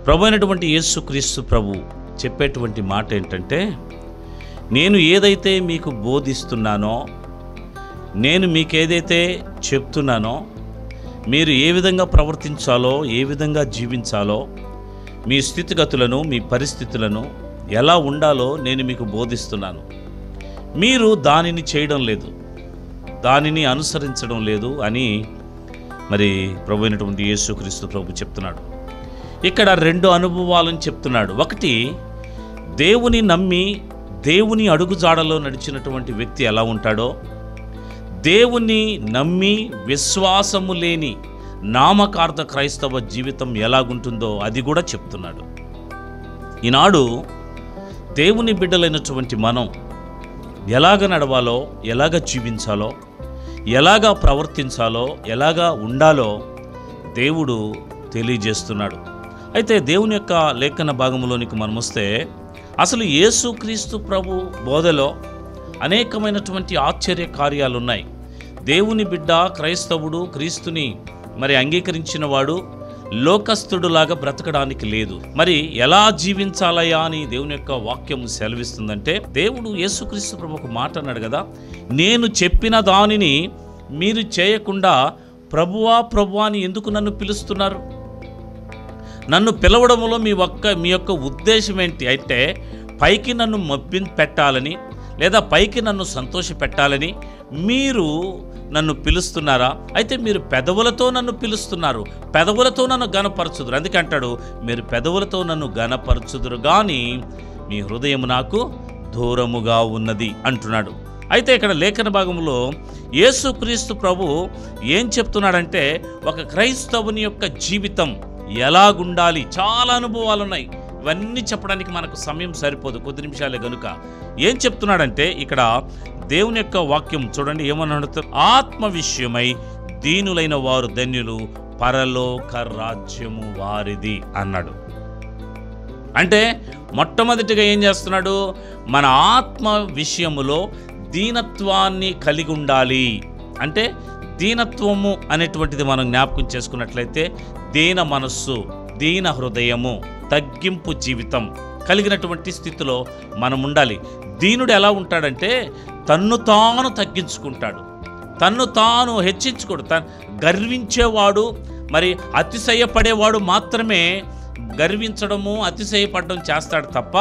ప్రభు అయినటువంటి యేసుక్రీస్తు ప్రభు చెప్పేటువంటి మాట ఏంటంటే, నేను ఏదైతే మీకు బోధిస్తున్నానో, నేను మీకు ఏదైతే చెప్తున్నానో, మీరు ఏ విధంగా ప్రవర్తించాలో, ఏ విధంగా జీవించాలో, మీ స్థితిగతులను, మీ పరిస్థితులను ఎలా ఉండాలో నేను మీకు బోధిస్తున్నాను. మీరు దానిని చేయడం లేదు, దానిని అనుసరించడం లేదు అని మరి ప్రభు అయినటువంటి యేసుక్రీస్తు ప్రభు చెప్తున్నాడు. ఇక్కడ 2 అనుభవాలను చెప్తున్నాడు. ఒకటి, దేవుని నమ్మి దేవుని అడుగుజాడలో నడిచినటువంటి వ్యక్తి ఎలా ఉంటాడో, దేవుని నమ్మి విశ్వాసము లేని నామకార్థ క్రైస్తవ జీవితం ఎలాగుంటుందో అది కూడా చెప్తున్నాడు. ఈనాడు దేవుని బిడ్డలైనటువంటి మనం ఎలాగ నడవాలో, ఎలాగ జీవించాలో, ఎలాగా ప్రవర్తించాలో, ఎలాగా ఉండాలో దేవుడు తెలియజేస్తున్నాడు. అయితే దేవుని యొక్క లేఖన భాగంలోనికి మనం వస్తే, అసలు యేసుక్రీస్తు ప్రభు బోధలో అనేకమైనటువంటి ఆశ్చర్య కార్యాలు ఉన్నాయి. దేవుని బిడ్డ క్రైస్తవుడు క్రీస్తుని మరి అంగీకరించిన వాడు లోకస్తుడులాగా బ్రతకడానికి లేదు. మరి ఎలా జీవించాలయా అని దేవుని యొక్క వాక్యం సెలవిస్తుందంటే, దేవుడు యేసుక్రీస్తు ప్రభు ఒక మాట అన్నాడు కదా, నేను చెప్పిన దానిని మీరు చేయకుండా ప్రభువా ప్రభువా అని ఎందుకు నన్ను పిలుస్తున్నారు? నన్ను పిలవడంలో మీ యొక్క ఉద్దేశం ఏంటి అంటే, పైకి నన్ను పెట్టాలని, లేదా పైకి నన్ను సంతోష పెట్టాలని మీరు నన్ను పిలుస్తున్నారా? అయితే మీరు పెదవులతో నన్ను పిలుస్తున్నారు, పెదవులతో నన్ను గనపరచుదురు. అందుకే అంటాడు, మీరు పెదవులతో నన్ను గనపరచుదురు కానీ మీ హృదయం నాకు దూరముగా ఉన్నది అంటున్నాడు. అయితే ఇక్కడ లేఖన భాగంలో యేసుక్రీస్తు ప్రభు ఏం చెప్తున్నాడంటే, ఒక క్రైస్తవుని యొక్క జీవితం ఎలాగుండాలి, చాలా అనుభవాలు ఉన్నాయి. ఇవన్నీ చెప్పడానికి మనకు సమయం సరిపోదు, కొద్ది నిమిషాలే గనుక ఏం చెప్తున్నాడంటే, ఇక్కడ దేవుని యొక్క వాక్యం చూడండి ఏమన్నాడు, ఆత్మ విషయమై దీనులైన వారు ధన్యులు, పరలోక రాజ్యము వారిది అన్నాడు. అంటే మొట్టమొదటిగా ఏం చేస్తున్నాడు, మన ఆత్మ విషయములో దీనత్వాన్ని కలిగి ఉండాలి. అంటే దీనత్వము అనేటువంటిది మనం జ్ఞాపకం చేసుకున్నట్లయితే, దీన మనస్సు, దీన హృదయము, తగ్గింపు జీవితం కలిగినటువంటి స్థితిలో మనం ఉండాలి. దీనుడు ఎలా ఉంటాడంటే, తన్ను తాను తగ్గించుకుంటాడు, తన్ను తాను హెచ్చించుకోడు. గర్వించేవాడు, మరి అతిశయపడేవాడు మాత్రమే గర్వించడము, అతిశయపడడం చేస్తాడు తప్ప,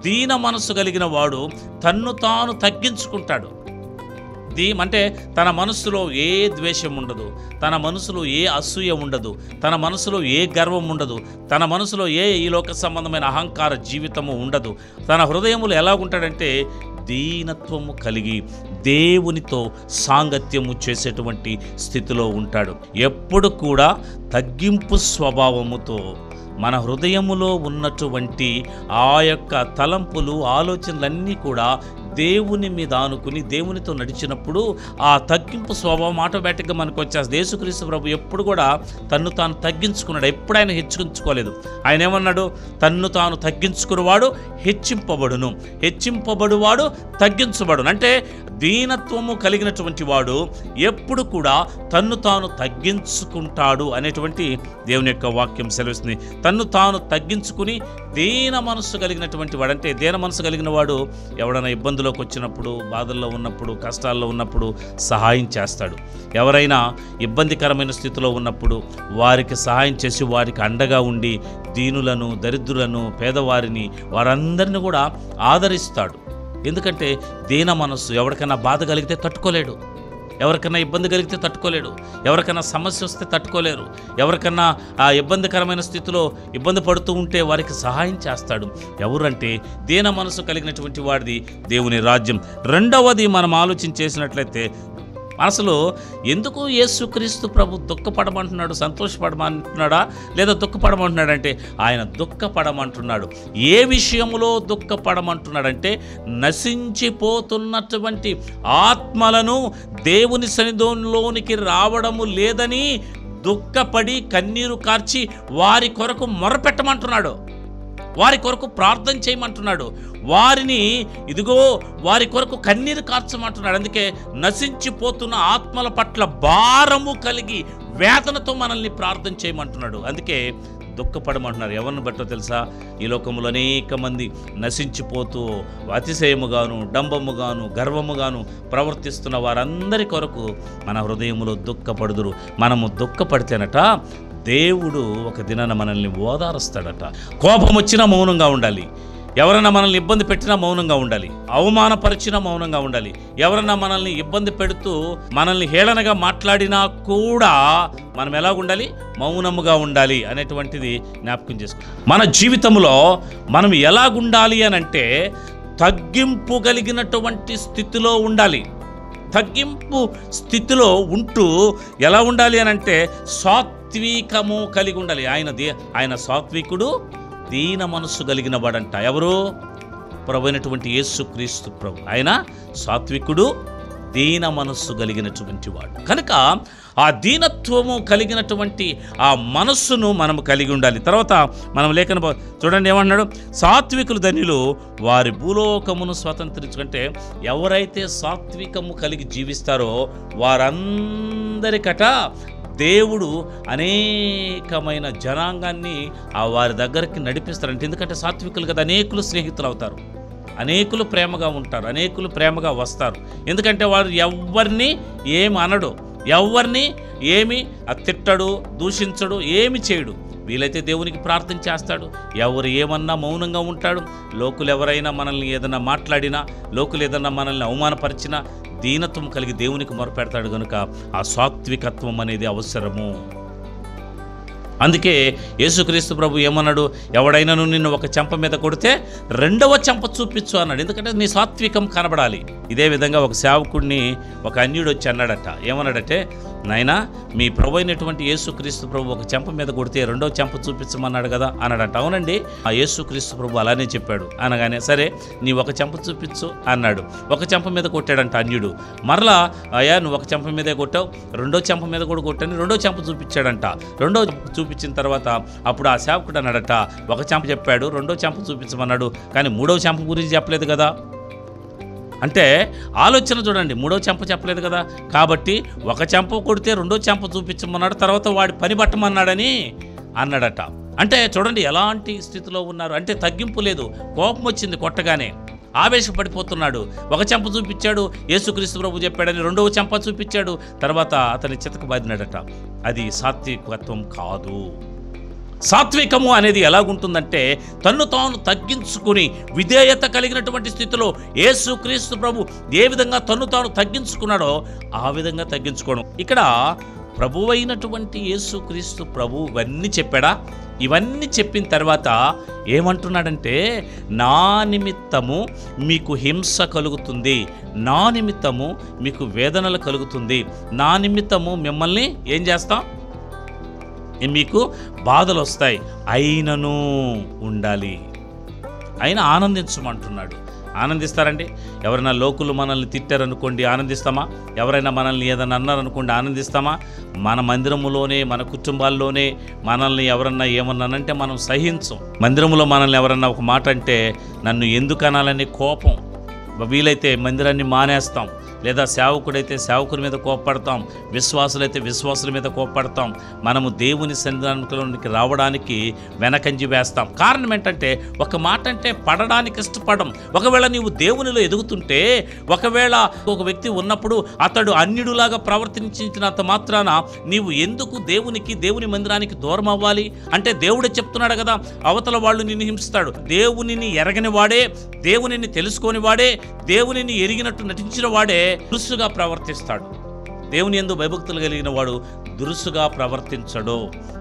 దీన మనసు కలిగిన వాడు తన్ను తాను తగ్గించుకుంటాడు. అంటే తన మనసులో ఏ ద్వేషం ఉండదు, తన మనసులో ఏ అసూయ ఉండదు, తన మనసులో ఏ గర్వం ఉండదు, తన మనసులో ఈ లోక సంబంధమైన అహంకార జీవితము ఉండదు. తన హృదయములు ఎలా ఉంటాడంటే, దీనత్వము కలిగి దేవునితో సాంగత్యము చేసేటువంటి స్థితిలో ఉంటాడు. ఎప్పుడు కూడా తగ్గింపు స్వభావముతో మన హృదయములో ఉన్నటువంటి ఆ యొక్క తలంపులు, ఆలోచనలన్నీ కూడా దేవుని మీద ఆనుకుని దేవునితో నడిచినప్పుడు ఆ తగ్గింపు స్వభావం ఆటోమేటిక్గా మనకు వచ్చేస్తుంది. యేసుక్రీస్తు ప్రభు ఎప్పుడు కూడా తన్ను తాను తగ్గించుకున్నాడు, ఎప్పుడు ఆయన హెచ్చించుకోలేదు. ఆయన ఏమన్నాడు, తన్ను తాను తగ్గించుకున్నవాడు హెచ్చింపబడును, హెచ్చింపబడువాడు తగ్గించబడును. అంటే దీనత్వము కలిగినటువంటి వాడు ఎప్పుడు కూడా తన్ను తాను తగ్గించుకుంటాడు అనేటువంటి దేవుని యొక్క వాక్యం సెలవిస్తుంది. తన్ను తాను తగ్గించుకుని దీన మనస్సు కలిగినటువంటి వాడు, అంటే దీన మనస్సు కలిగిన వాడు ఎవడైనా ఇబ్బందులోకి వచ్చినప్పుడు, బాధల్లో ఉన్నప్పుడు, కష్టాల్లో ఉన్నప్పుడు సహాయం చేస్తాడు. ఎవరైనా ఇబ్బందికరమైన స్థితిలో ఉన్నప్పుడు వారికి సహాయం చేసి వారికి అండగా ఉండి దీనులను, దరిద్రులను, పేదవారిని, వారందరినీ కూడా ఆదరిస్తాడు. ఎందుకంటే దీన మనస్సు, ఎవరికైనా బాధ కలిగితే తట్టుకోలేడు, ఎవరికైనా ఇబ్బంది కలిగితే తట్టుకోలేడు, ఎవరికైనా సమస్య వస్తే తట్టుకోలేరు, ఎవరికైనా ఆ ఇబ్బందికరమైన స్థితిలో ఇబ్బంది పడుతూ ఉంటే వారికి సహాయం చేస్తాడు. ఎవరంటే దీన మనసు కలిగినటువంటి వాడిది దేవుని రాజ్యం. రెండవది మనం ఆలోచన చేసినట్లయితే, అసలు ఎందుకు యేసుక్రీస్తు ప్రభు దుఃఖపడమంటున్నాడు, సంతోషపడమంటున్నాడా, లేదా దుఃఖపడమంటున్నాడంటే, ఆయన దుఃఖపడమంటున్నాడు. ఏ విషయంలో దుఃఖపడమంటున్నాడంటే, నశించిపోతున్నటువంటి ఆత్మలను దేవుని సన్నిధిలోనికి రావడము లేదని దుఃఖపడి కన్నీరు కార్చి వారి కొరకు మొరపెట్టమంటున్నాడు, వారి కొరకు ప్రార్థన చేయమంటున్నాడు, వారిని ఇదిగో వారి కొరకు కన్నీరు కార్చమంటున్నాడు. అందుకే నశించిపోతున్న ఆత్మల పట్ల భారము కలిగి వేదనతో మనల్ని ప్రార్థన చేయమంటున్నాడు. అందుకే దుఃఖపడమంటున్నారు. ఎవరిని బట్టో తెలుసా? ఈ లోకంలో అనేక మంది నశించిపోతూ అతిశయముగాను, డంబముగాను, గర్వముగాను ప్రవర్తిస్తున్న వారందరి కొరకు మన హృదయములో దుఃఖపడుదురు. మనము దుఃఖపడితేనట దేవుడు ఒక దినాన మనల్ని ఓదారుస్తాడట. కోపం వచ్చినా మౌనంగా ఉండాలి. ఎవరైనా మనల్ని ఇబ్బంది పెట్టినా మౌనంగా ఉండాలి. అవమానపరిచినా మౌనంగా ఉండాలి. ఎవరైనా మనల్ని ఇబ్బంది పెడుతూ మనల్ని హేళనగా మాట్లాడినా కూడా మనం ఎలా ఉండాలి? మౌనముగా ఉండాలి అనేటువంటిది జ్ఞాపకం చేసుకో. మన జీవితంలో మనం ఎలాగుండాలి అని అంటే తగ్గింపు కలిగినటువంటి స్థితిలో ఉండాలి. తగ్గింపు స్థితిలో ఉంటూ ఎలా ఉండాలి అని అంటే సాత్వికము కలిగి ఉండాలి. ఆయన సాత్వికుడు, దీన మనస్సు కలిగిన వాడంట. ఎవరు? ప్రభు అయినటువంటి యేసుక్రీస్తు ప్రభు. ఆయన సాత్వికుడు, దీన మనస్సు కలిగినటువంటి వాడు. కనుక ఆ దీనత్వము కలిగినటువంటి ఆ మనస్సును మనం కలిగి ఉండాలి. తర్వాత మనం లేఖన చూడండి ఏమన్నాడు? సాత్వికులు ధన్యులు, వారి భూలోకమును స్వతంత్రించుకుంటే ఎవరైతే సాత్వికము కలిగి జీవిస్తారో వారందరికట దేవుడు అనేకమైన జనాంగాన్ని వారి దగ్గరికి నడిపిస్తారంటే. ఎందుకంటే సాత్వికులు కదా అనేకులు స్నేహితులు అవుతారు, అనేకులు ప్రేమగా ఉంటారు, అనేకులు ప్రేమగా వస్తారు. ఎందుకంటే వాడు ఎవరిని ఏమి అనడు, ఎవరిని ఏమి తిట్టడు, దూషించడు, ఏమి చేయడు. వీలైతే దేవునికి ప్రార్థన చేస్తాడు. ఎవరు ఏమన్నా మౌనంగా ఉంటాడు. లోకులు ఎవరైనా మనల్ని ఏదన్నా మాట్లాడినా, లోకులు ఏదన్నా మనల్ని అవమానపరిచినా దీనత్వం కలిగి దేవునికి మొరపెడతాడు. కనుక ఆ సాత్వికత్వం అనేది అవసరము. అందుకే యేసుక్రీస్తు ప్రభు ఏమన్నాడు? ఎవడైనాను నిన్ను ఒక చెంప మీద కొడితే రెండవ చెంప చూపించు అన్నాడు. ఎందుకంటే నీ సాత్వికం కనబడాలి. ఇదే విధంగా ఒక సేవకుడిని ఒక అన్యుడు వచ్చి అన్నాడట. ఏమన్నాడంటే, నాయనా మీ ప్రభు అయినటువంటి యేసుక్రీస్తు ప్రభు ఒక చెంప మీద కొడితే రెండవ చెంప చూపించమన్నాడు కదా అన్నాడట. అవునండి, ఆ యేసుక్రీస్తు ప్రభు అలానే చెప్పాడు అనగానే, సరే నీ ఒక చెంప చూపించు అన్నాడు. ఒక చెంప మీద కొట్టాడంట అన్యుడు. మరలా అయ్యా నువ్వు ఒక చెంప మీదే కొట్టావు, రెండో చెంప మీద కూడా కొట్టాను, రెండో చెంప చూపించాడంట. రెండో చూపించిన తర్వాత అప్పుడు ఆ సేవకుడు అన్నాడట, ఒక చెంప చెప్పాడు, రెండో చెంప చూపించమన్నాడు, కానీ మూడో చెంప గురించి చెప్పలేదు కదా. అంటే ఆలోచన చూడండి, మూడో చెంప చెప్పలేదు కదా. కాబట్టి ఒక చెంప కొడితే రెండో చెంప చూపించమన్నాడు, తర్వాత వాడి పని పట్టమన్నాడని అన్నాడట. అంటే చూడండి ఎలాంటి స్థితిలో ఉన్నారు. అంటే తగ్గింపు లేదు, కోపం వచ్చింది కొట్టగానే, ఆవేశపడిపోతున్నాడు. ఒక చెంప చూపించాడు, యేసుక్రీస్తు ప్రభు చెప్పాడని రెండవ చెంప చూపించాడు, తర్వాత అతని చితక బాదినాడట. అది సాత్వికత్వం కాదు. సాత్వికము అనేది ఎలాగుంటుందంటే తన్ను తాను తగ్గించుకుని విధేయత కలిగినటువంటి స్థితిలో యేసుక్రీస్తు ప్రభు ఏ విధంగా తన్ను తాను తగ్గించుకున్నాడో ఆ విధంగా తగ్గించుకోవడం. ఇక్కడ ప్రభువు అయినటువంటి యేసుక్రీస్తు ప్రభు ఇవన్నీ చెప్పాడా? ఇవన్నీ చెప్పిన తర్వాత ఏమంటున్నాడంటే, నా నిమిత్తము మీకు హింస కలుగుతుంది, నా నిమిత్తము మీకు వేదనలు కలుగుతుంది, నా నిమిత్తము మిమ్మల్ని ఏం చేస్తాం, మీకు బాధలు వస్తాయి, అయినను ఉండాలి, అయినా ఆనందించమంటున్నాడు. ఆనందిస్తారండి? ఎవరైనా లోకులు మనల్ని తిట్టారనుకోండి ఆనందిస్తామా? ఎవరైనా మనల్ని ఏదైనా అన్నారనుకోండి ఆనందిస్తామా? మన మందిరములోనే, మన కుటుంబాల్లోనే మనల్ని ఎవరన్నా ఏమన్నానంటే మనం సహించం. మందిరంలో మనల్ని ఎవరన్నా ఒక మాట అంటే నన్ను ఎందుకు అనాలనే కోపం, వీలైతే మందిరాన్ని మానేస్తాం. లేదా సేవకుడైతే సేవకుని మీద కోప్పడతాం, విశ్వాసులైతే విశ్వాసుల మీద కోప్పడతాం. మనము దేవుని సన్నిధానంలోనికి రావడానికి వెనకంజి వేస్తాం. కారణం ఏంటంటే ఒక మాట అంటే పడడానికి ఇష్టపడం. ఒకవేళ నీవు దేవునిలో ఎదుగుతుంటే, ఒకవేళ ఒక వ్యక్తి ఉన్నప్పుడు అతడు అన్యుడులాగా ప్రవర్తించినంత మాత్రాన నీవు ఎందుకు దేవుని మందిరానికి దూరం అవ్వాలి? అంటే దేవుడే చెప్తున్నాడు కదా, అవతల వాళ్ళు నిన్ను హింసిస్తాడు. దేవునిని ఎరగని వాడే, దేవునిని తెలుసుకొని వాడే, దేవునిని ఎరిగినట్టు నటించిన వాడే దురుసుగా ప్రవర్తిస్తాడు. దేవుని యందు భయభక్తులు కలిగిన వాడు దురుసుగా ప్రవర్తించడు.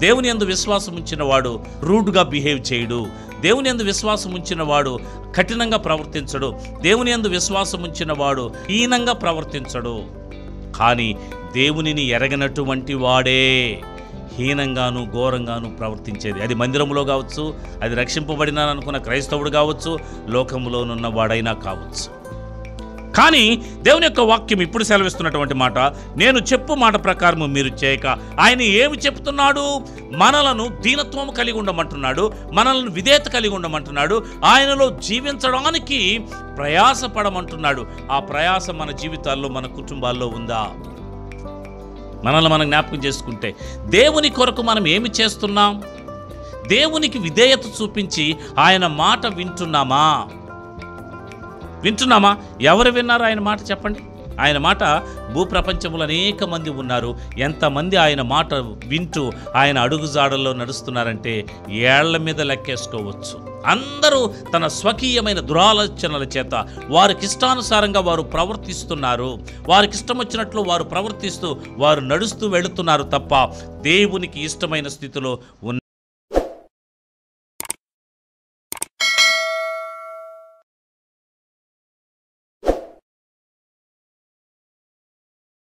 దేవుని యందు విశ్వాసం ఉంచిన వాడు రూడ్గా బిహేవ్ చేయడు. దేవుని యందు విశ్వాసం ఉంచిన వాడు కఠినంగా ప్రవర్తించడు. దేవుని యందు విశ్వాసం ఉంచిన వాడు హీనంగా ప్రవర్తించడు. కానీ దేవునిని ఎరగనటువంటి వాడే హీనంగాను ఘోరంగాను ప్రవర్తించేది. అది మందిరంలో కావచ్చు, అది రక్షింపబడినాననుకున్న క్రైస్తవుడు కావచ్చు, లోకంలోనున్న వాడైనా కావచ్చు. కానీ దేవుని యొక్క వాక్యం ఇప్పుడు సెలవిస్తున్నటువంటి మాట, నేను చెప్పు మాట ప్రకారము మీరు చేయక. ఆయన ఏమి చెప్తున్నాడు? మనలను దీనత్వం కలిగి ఉండమంటున్నాడు, మనల్ని విధేయత కలిగి ఉండమంటున్నాడు, ఆయనలో జీవించడానికి ప్రయాసపడమంటున్నాడు. ఆ ప్రయాస మన జీవితాల్లో, మన కుటుంబాల్లో ఉందా? మనల్ని మనం జ్ఞాపకం చేసుకుంటే దేవుని కొరకు మనం ఏమి చేస్తున్నాం? దేవునికి విధేయత చూపించి ఆయన మాట వింటున్నామా? ఎవరు విన్నారు ఆయన మాట చెప్పండి? ఆయన మాట భూప్రపంచంలో అనేక మంది ఉన్నారు. ఎంతమంది ఆయన మాట వింటూ ఆయన అడుగుజాడల్లో నడుస్తున్నారంటే ఏళ్ల మీద లెక్కేసుకోవచ్చు. అందరూ తన స్వకీయమైన దురాలోచనల చేత వారికిష్టానుసారంగా వారు ప్రవర్తిస్తున్నారు. వారికిష్టం వచ్చినట్లు వారు ప్రవర్తిస్తూ వారు నడుస్తూ వెళుతున్నారు తప్ప దేవునికి ఇష్టమైన స్థితిలో